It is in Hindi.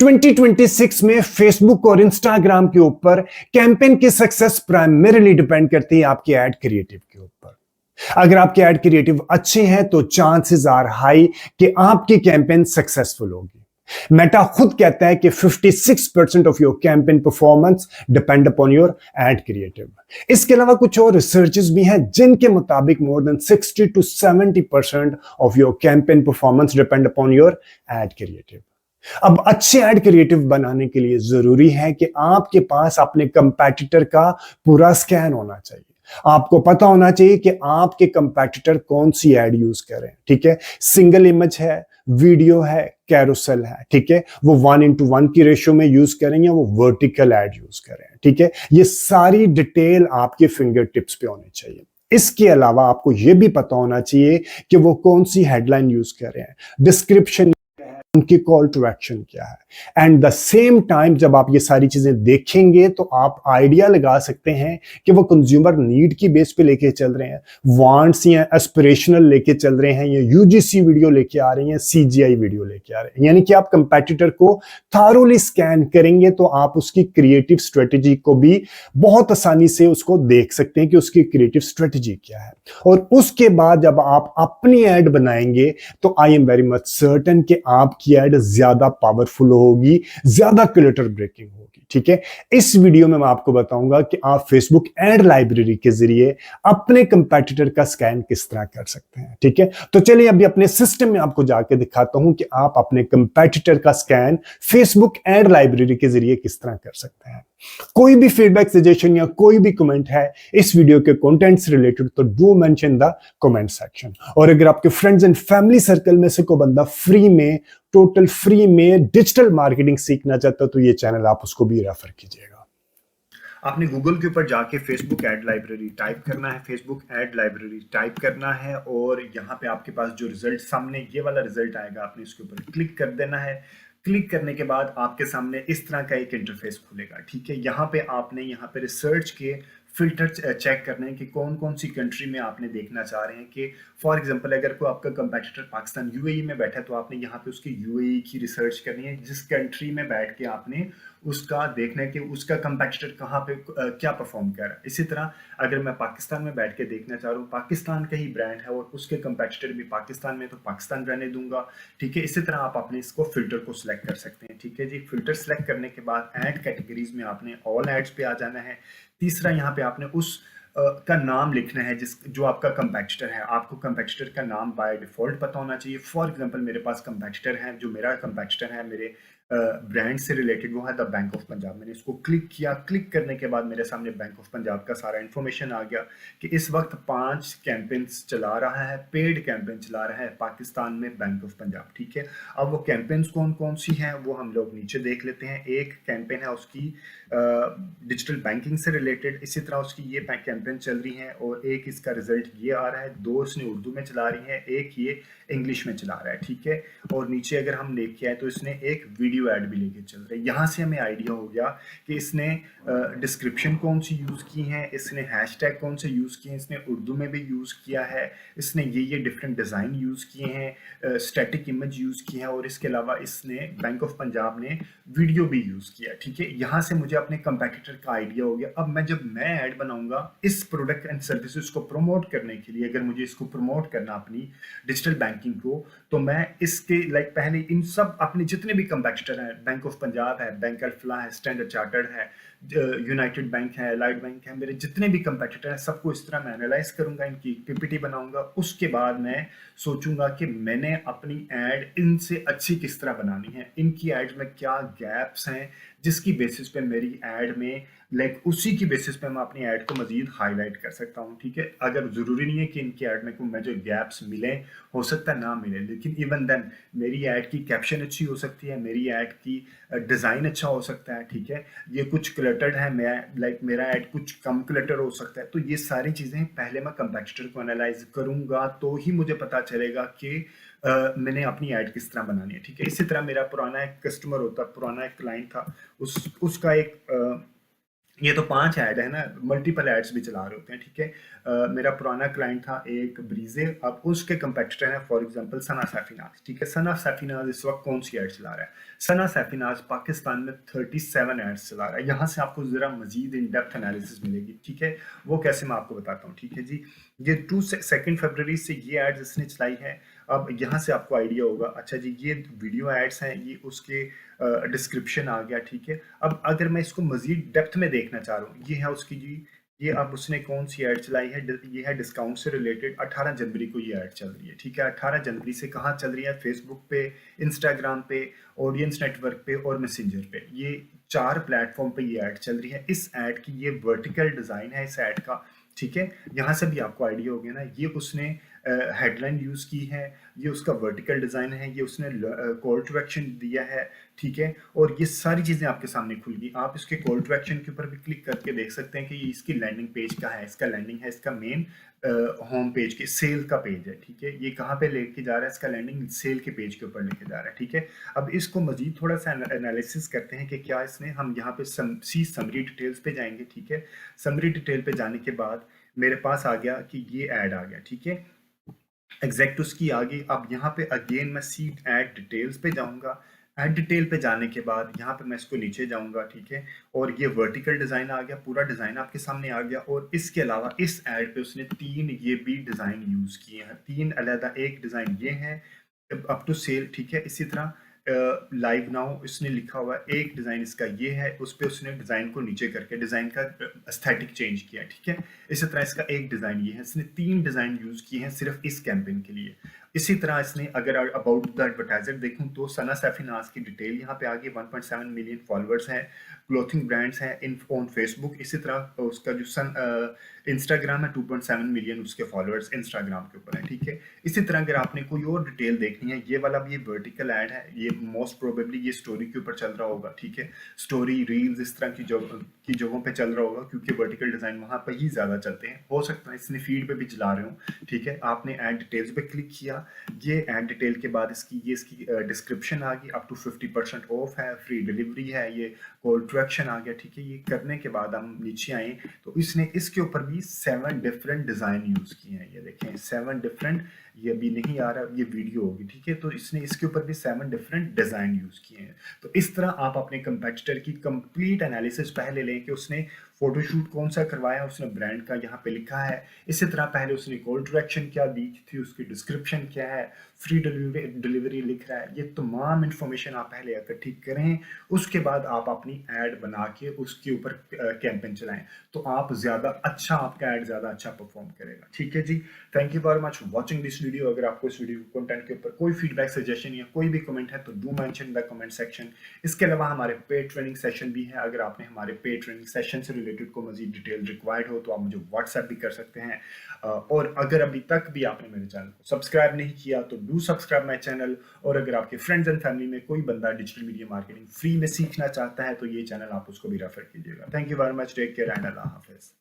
2026 में फेसबुक और इंस्टाग्राम के ऊपर कैंपेन की सक्सेस प्राइमरीली डिपेंड करती है आपके एड क्रिएटिव के ऊपर। अगर आपके एड क्रिएटिव अच्छे हैं तो चांसेस आर हाई कि आपकी कैंपेन सक्सेसफुल होगी। मेटा खुद कहता है कि 56% of your campaign performance depend upon your add creative. इसके अलावा कुछ और रिसर्चेस भी हैं जिनके मुताबिक more than 60 to 70% of your campaign performance depend upon your add creative. अब अच्छे एड क्रिएटिव बनाने के लिए जरूरी है कि आपके पास अपने कंपैटिटर का पूरा स्कैन होना चाहिए। आपको पता होना चाहिए कि आपके कंपैटिटर कौन सी एड यूज कर रहे हैं। ठीक है, सिंगल इमेज है, वीडियो है, कैरोसेल है, ठीक है, वो 1:1 की रेशियो में यूज करें या वो वर्टिकल एड यूज करें। ठीक है, ये सारी डिटेल आपके फिंगर टिप्स पे होनी चाहिए। इसके अलावा आपको यह भी पता होना चाहिए कि वो कौन सी हेडलाइन यूज कर रहे हैं, डिस्क्रिप्शन, उनकी कॉल टू एक्शन क्या है। एंड द सेम टाइम जब आप ये सारी चीजें देखेंगे तो आप आइडिया लगा सकते हैं कि वो कंज्यूमर नीड की बेस पे लेके चल रहे हैं, वांट्स या एस्पिरेशनल लेके चल रहे हैं, या यूजीसी वीडियो लेके आ रहे हैं, सीजीआई वीडियो लेके आ रहे हैं। यानी कि आप कंपैटिटर को थारोली स्कैन करेंगे तो आप उसकी क्रिएटिव स्ट्रेटेजी को भी बहुत आसानी से उसको देख सकते हैं कि उसकी क्रिएटिव स्ट्रेटेजी क्या है। और उसके बाद जब आप अपनी एड बनाएंगे तो I am very much certain कि आपकी एड ज्यादा पावरफुल होगी, ज्यादा क्लटर ब्रेकिंग होगी। ठीक है, इस वीडियो में मैं आपको बताऊंगा कि आप फेसबुक एड लाइब्रेरी के जरिए अपने कंपैटिटर का स्कैन किस तरह कर सकते हैं। ठीक है, तो चलिए अभी अपने सिस्टम में आपको जाके दिखाता हूं कि आप अपने कंपैटिटर का स्कैन फेसबुक एड लाइब्रेरी के जरिए किस तरह कर सकते हैं। कोई भी फीडबैक, सजेशन या कोई भी कमेंट है इस वीडियो के कंटेंट से रिलेटेड तो do mention the comment section. और अगर आपके फ्रेंड्स एंड फैमिली सर्कल में से कोई बंदा फ्री में, टोटल फ्री में डिजिटल मार्केटिंग सीखना चाहता तो ये चैनल आप उसको भी रेफर कीजिएगा। आपने गूगल के ऊपर जाके फेसबुक एड लाइब्रेरी टाइप करना है, फेसबुक एड लाइब्रेरी टाइप करना है और यहाँ पे आपके पास जो रिजल्ट सामने ये वाला रिजल्ट आएगा, आपने इसके ऊपर क्लिक कर देना है। क्लिक करने के बाद आपके सामने इस तरह का एक इंटरफेस खुलेगा। ठीक है, यहाँ पे आपने यहाँ पे रिसर्च के फिल्टर चेक करने हैं कि कौन कौन सी कंट्री में आपने देखना चाह रहे हैं। कि फॉर एग्जांपल अगर कोई आपका कंपैटिटर पाकिस्तान यूएई में बैठा है तो आपने यहाँ पे उसकी यूएई की रिसर्च करनी है, जिस कंट्री में बैठ के आपने उसका देखना है कि उसका कंपैटिटर कहाँ पे क्या परफॉर्म कर रहा है। इसी तरह अगर मैं पाकिस्तान में बैठ के देखना चाह रहा हूँ, पाकिस्तान का ही ब्रांड है और उसके कंपैटिटर भी पाकिस्तान में, तो पाकिस्तान रहने दूंगा। ठीक है, इसी तरह आप अपने इसको फिल्टर को सिलेक्ट कर सकते हैं। ठीक है जी, फिल्टर सिलेक्ट करने के बाद ऐड कैटेगरीज में आपने ऑल एड्स पे आ जाना है। तीसरा यहाँ पे आपने उस का नाम लिखना है जो आपका कंपैटिटर है। आपको कंपैटिटर का नाम बाय डिफॉल्ट पता होना चाहिए। फॉर एग्जांपल मेरे पास कंपैटिटर है, जो मेरा कंपैटिटर है मेरे ब्रांड से रिलेटेड, वो है द बैंक ऑफ पंजाब। मैंने इसको क्लिक किया। क्लिक करने के बाद मेरे सामने बैंक ऑफ पंजाब का सारा इन्फॉर्मेशन आ गया कि इस वक्त 5 कैंपेन्स चला रहा है, पेड कैंपेन चला रहा है पाकिस्तान में बैंक ऑफ पंजाब। ठीक है, अब वो कैंपेन्स कौन कौन सी हैं वो हम लोग नीचे देख लेते हैं। एक कैंपेन है उसकी डिजिटल बैंकिंग से रिलेटेड, इसी तरह उसकी ये कैंपेन चल रही है और एक इसका रिजल्ट ये आ रहा है। 2 इसने उर्दू में चला रही है, एक ये इंग्लिश में चला रहा है। ठीक है, और नीचे अगर हम देखें आए तो इसने एक वीडियो ऐड भी लेके चल रहा है। यहाँ से हमें आइडिया हो गया कि इसने डिस्क्रिप्शन कौन सी यूज़ की हैं, इसने हैशटैग कौन से यूज़ किए हैं, इसने उर्दू में भी यूज़ किया है, इसने ये डिफरेंट डिज़ाइन यूज़ किए हैं, स्टैटिक इमेज यूज़ की है और इसके अलावा इसने बैंक ऑफ पंजाब ने वीडियो भी यूज़ किया। ठीक है, यहाँ से मुझे अपने कंपैटिटर का आइडिया हो गया। अब जब मैं ऐड बनाऊंगा इस प्रोडक्ट एंड सर्विसेज को प्रमोट करने के लिए, अगर मुझे इसको प्रमोट करना अपनी डिजिटल बैंकिंग को, तो मैं इसके पहले इन सब अपने जितने भी कंपैटिटर हैं, बैंक ऑफ पंजाब है, बैंक अल्फला है, स्टैंडर्ड चार्टर्ड है, यूनाइटेड बैंक है, लाइट बैंक है, मेरे जितने भी कंपैटिटर हैं सबको इस तरह मैं एनालाइज करूंगा, इनकी पीपीटी बनाऊंगा। उसके बाद मैं सोचूंगा कि मैंने अपनी ऐड इनसे अच्छी किस तरह बनानी है, इनकी एड्स में क्या गैप्स हैं जिसकी बेसिस पे मेरी ऐड में उसी की बेसिस पे मैं अपनी ऐड को मजीद हाईलाइट कर सकता हूँ। ठीक है, अगर जरूरी नहीं है कि इनकी ऐड में मुझे गैप्स मिले, हो सकता है ना मिले, लेकिन इवन देन मेरी ऐड की कैप्शन अच्छी हो सकती है, मेरी ऐड की डिजाइन अच्छा हो सकता है। ठीक है, ये कुछ क्लटर्ड है, मैं मेरा ऐड कुछ कम क्लटर हो सकता है। तो ये सारी चीजें पहले मैं कंपैटिटर को एनालाइज करूंगा तो ही मुझे पता चलेगा कि मैंने अपनी ऐड किस तरह बनानी है। ठीक है, इसी तरह मेरा पुराना एक कस्टमर होता, पुराना एक क्लाइंट था, उसका एक ये तो 5 ऐड है ना, मल्टीपल एड्स भी चला रहे होते हैं, ठीक है। मेरा पुराना क्लाइंट था एक ब्रीजे, अब उसके कंपेटिटर है फॉर एग्जांपल सना सैफिनाज, ठीक है। सना सैफिनाज इस वक्त कौन सी एड चला रहा है? सना सैफिनाज पाकिस्तान में 37 एड्स चला रहा है। यहाँ से आपको जरा मजीद इन डेप्थ एनालिसिस मिलेगी, ठीक है। वो कैसे मैं आपको बताता हूँ, ठीक है जी। ये 2 फरवरी से ये एड्स इसने चलाई है। अब यहाँ से आपको आइडिया होगा, अच्छा जी ये वीडियो एड्स हैं, ये उसके डिस्क्रिप्शन आ गया, ठीक है। अब अगर मैं इसको मजीद डेप्थ में देखना चाह रहा हूँ, ये है उसकी जी, ये अब उसने कौन सी ऐड चलाई है, ये है डिस्काउंट से रिलेटेड। 18 जनवरी को ये ऐड चल रही है, ठीक है। 18 जनवरी से कहाँ चल रही है? फेसबुक पे, इंस्टाग्राम पे, ऑडियंस नेटवर्क पे और मैसेंजर पे, ये 4 प्लेटफॉर्म पे ये ऐड चल रही है। इस ऐड की ये वर्टिकल डिजाइन है इस ऐड का, ठीक है। यहाँ से भी आपको आइडिया हो गया ना, ये उसने हेडलाइन यूज की है, ये उसका वर्टिकल डिजाइन है, ये उसने कॉल टू एक्शन दिया है, ठीक है। और ये सारी चीजें आपके सामने खुल गई। आप इसके कॉल टू एक्शन के ऊपर भी क्लिक करके देख सकते हैं कि ये इसकी लैंडिंग पेज का है, इसका लैंडिंग है, इसका मेन होम पेज के सेल का पेज है, ठीक है। ये कहाँ पे लेके जा रहा है? इसका लैंडिंग सेल के पेज के ऊपर लेके जा रहा है, ठीक है। अब इसको मजीद थोड़ा सा एनालिसिस करते हैं कि क्या इसने, हम यहाँ पे समरी डिटेल्स पे जाएंगे, ठीक है। समरी डिटेल पे जाने के बाद मेरे पास आ गया कि ये ऐड आ गया, ठीक है। एग्जैक्ट उसकी आ गई। अब यहाँ पे अगेन मैं सीट ऐड डिटेल्स पे जाऊंगा। ऐड डिटेल पे जाने के बाद यहाँ पे मैं इसको नीचे जाऊंगा, ठीक है। और ये वर्टिकल डिजाइन आ गया, पूरा डिजाइन आपके सामने आ गया। और इसके अलावा इस ऐड पे उसने 3 ये भी डिजाइन यूज किए हैं, 3 अलग, एक डिजाइन ये है अप टू सेल, ठीक है। इसी तरह लाइव नाउ इसने लिखा हुआ है, एक डिजाइन इसका ये है, उस पे उसने डिजाइन को नीचे करके डिजाइन का एस्थेटिक चेंज किया, ठीक है। इसी तरह इसका एक डिजाइन ये है, इसने 3 डिजाइन यूज किए हैं सिर्फ इस कैंपेन के लिए। इसी तरह इसने, अगर अबाउट द एडवर्टाइजर देखूं तो सना सैफिनाज की डिटेल यहाँ पे आ गई। 1.7 मिलियन फॉलोअर्स हैं, क्लोथिंग ब्रांड्स हैं इन ऑन फेसबुक। इसी तरह उसका जो इंस्टाग्राम है, 2.7 मिलियन उसके फॉलोअर्स इंस्टाग्राम के ऊपर है, ठीक है। इसी तरह अगर आपने कोई और डिटेल देखनी है, ये वाला भी वर्टिकल ऐड है, ये मोस्ट प्रोबेबली ये स्टोरी के ऊपर चल रहा होगा, ठीक है। स्टोरी रील्स इस तरह की जगहों पे चल रहा होगा, क्योंकि वर्टिकल डिजाइन वहां पर ही ज्यादा चलते हैं। हो सकता है इसने फीड पे भी चला रहे हो, ठीक है। आपने ऐड डिटेल्स पे क्लिक किया, ये ऐड डिटेल के बाद इसकी डिस्क्रिप्शन आ गई, अप टू 50% ऑफ है, फ्री डिलीवरी है, ये कॉल टू एक्शन आ गया, ठीक है। ये करने के बाद हम नीचे आए तो इसने इसके ऊपर भी 7 डिफरेंट डिजाइन यूज किए हैं। ये देखें 7 डिफरेंट, ये भी नहीं आ रहा, ये वीडियो होगी, ठीक है। तो इसने इसके ऊपर भी 7 डिफरेंट डिजाइन यूज किए हैं। तो इस तरह आप अपने कंपेटिटर की कंप्लीट एनालिसिस पहले लें कि उसने फोटोशूट कौन सा करवाया, उसने ब्रांड का यहाँ पे लिखा है। इसी तरह पहले उसने कॉल टू एक्शन क्या दी थी, उसकी डिस्क्रिप्शन क्या है, फ्री डिलीवरी लिख रहा है, ये तमाम इंफॉर्मेशन आप पहले इकट्ठी करें। उसके बाद आप अपनी ऐड बना के उसके ऊपर कैंपेन चलाएं, तो आप ज्यादा अच्छा, आपका ऐड ज्यादा अच्छा परफॉर्म करेगा, ठीक है जी। Thank you very much watching this video. अगर आपको इस वीडियो कंटेंट के ऊपर कोई फीडबैक, सजेशन या कोई भी कमेंट है तो do mention in the comment section. इसके अलावा हमारे पेड ट्रेनिंग सेशन भी है, अगर आपने हमारे पेड ट्रेनिंग सेशन से रिलेटेड को मजीद डिटेल रिक्वायर्ड हो तो आप मुझे व्हाट्सएप भी कर सकते हैं। और अगर अभी तक भी आपने मेरे चैनल को सब्सक्राइब नहीं किया तो डू सब्सक्राइब माई चैनल। और अगर आपके फ्रेंड्स एंड फैमिली में कोई बंदा डिजिटल मीडिया मार्केटिंग फ्री में सीखना चाहता है तो ये चैनल आप उसको भी रेफर कीजिएगा। Thank you very much, take care and अल्लाह हाफिज।